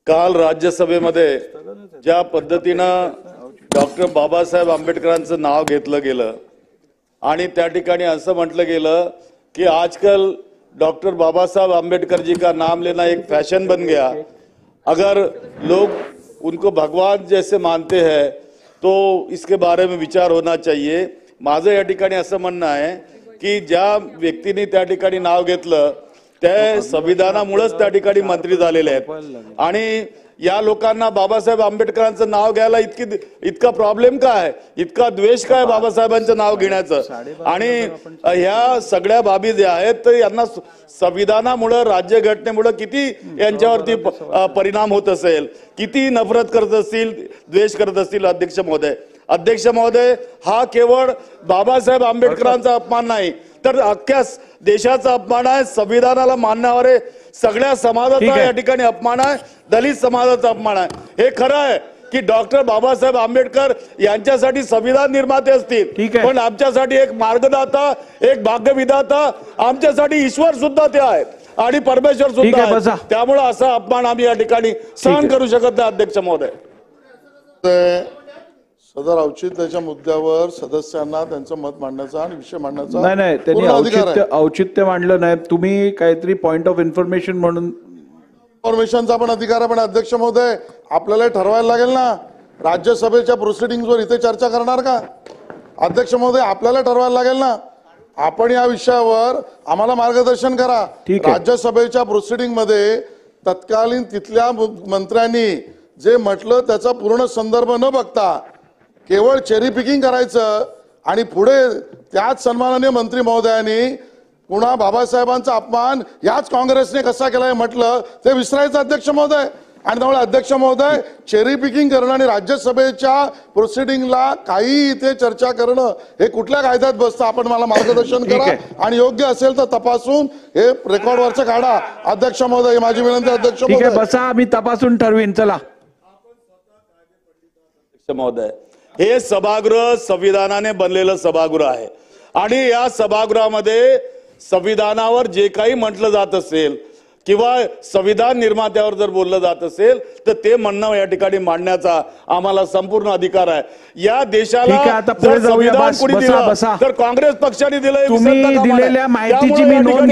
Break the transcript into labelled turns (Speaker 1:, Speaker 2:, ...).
Speaker 1: काल राज्यसभेमध्ये ज्या पद्धतीनं डॉक्टर बाबासाहेब आंबेडकरांचं नाव घेतलं गेलं आणि त्या ठिकाणी असं म्हटलं गेलं कि आजकल डॉक्टर बाबा साहब आम्बेडकर जी का नाम लेना एक फैशन बन गया। अगर लोग उनको भगवान जैसे मानते हैं तो इसके बारे में विचार होना चाहिए। माझं या ठिकाणी असं म्हणणं आहे की ज्या व्यक्तीने त्या ठिकाणी नाव घेतलं त्या संविधानामुळेच त्या ठिकाणी मंत्री झालेले आहेत आणि या लोकांना बाबासाहेब आंबेडकरांचं नाव घ्यायला इतका प्रॉब्लेम काय, इतका द्वेष काय बाबासाहेबांचं नाव घेण्याचं। आणि ह्या सगळ्या बाबी ज्या आहेत तर यांना संविधानामुळे राज्यघटनेमुळे किती यांच्यावरती परिणाम होत असेल, किती नफरत करत असतील, द्वेष करत असतील। अध्यक्ष महोदय, हा केवळ बाबासाहेब आंबेडकरांचा अपमान नाही तर अख्ख्या देशाचा अपमान आहे, संविधानाला मानणारे सगळ्या समाजाचा या ठिकाणी अपमान आहे, दलित समाजाचा अपमान आहे। हे खरं आहे की डॉक्टर बाबासाहेब आंबेडकर यांच्यासाठी संविधान निर्माते असतील पण आमच्यासाठी एक मार्गदाता, एक भाग्यविधाता, आमच्यासाठी ईश्वर सुद्धा ते आहेत आणि परमेश्वर सुद्धा आहे। त्यामुळे असा अपमान आम्ही या ठिकाणी सहन करू शकत नाही। अध्यक्ष महोदय,
Speaker 2: सदर औचित्याच्या मुद्द्यावर सदस्यांना त्यांचं मत मांडण्याचा आणि विषय मांडण्याचा
Speaker 3: नाही त्यांनी औचित्य मांडलं नाही, तुम्ही काहीतरी पॉइंट ऑफ इन्फॉर्मेशन म्हणून
Speaker 2: इन्फॉर्मेशनचा पण अधिकार आहे। पण अध्यक्ष महोदय, आपल्याला ठरवायला लागेल ना राज्यसभेच्या प्रोसिडिंगवर इथे चर्चा करणार का? अध्यक्ष महोदय, आपल्याला ठरवायला लागेल ना, आपण या विषयावर आम्हाला मार्गदर्शन करा। राज्यसभेच्या प्रोसिडिंग मध्ये तत्कालीन तिथल्या मंत्र्यांनी जे म्हटलं त्याचा पूर्ण संदर्भ न बघता केवळ चेरी पिकिंग करायचं आणि पुढे त्याच सन्माननीय मंत्री महोदयांनी पुन्हा बाबासाहेबांचा अपमान याच काँग्रेसने कसा केलाय म्हटलं ते विसरायचं। अध्यक्ष महोदय, आणि त्यामुळे अध्यक्ष महोदय, चेरी पिकिंग करणं आणि राज्यसभेच्या प्रोसिडिंगला काही इथे चर्चा करणं हे कुठल्या कायद्यात बसतं? आपण मला मार्गदर्शन करा आणि योग्य असेल तर तपासून हे रेकॉर्डवरचं काढा। अध्यक्ष महोदय, माझी विनंती। अध्यक्ष महोदय,
Speaker 3: बसा, मी तपासून ठरवीन। चला
Speaker 1: अध्यक्ष महोदय, हे सभागृह संविधानाने बनलेलं सभागृह आहे आणि या सभागृहामध्ये संविधानावर जे काही म्हटलं जात असेल किंवा संविधान निर्मात्यावर जर बोललं जात असेल तर ते म्हणणं या ठिकाणी मांडण्याचा आम्हाला संपूर्ण अधिकार आहे। या देशाला जर संविधान कोणी दिलं तर काँग्रेस पक्षाने दिलं,
Speaker 3: तुम्ही दिलेल्या माहितीची मी नोंद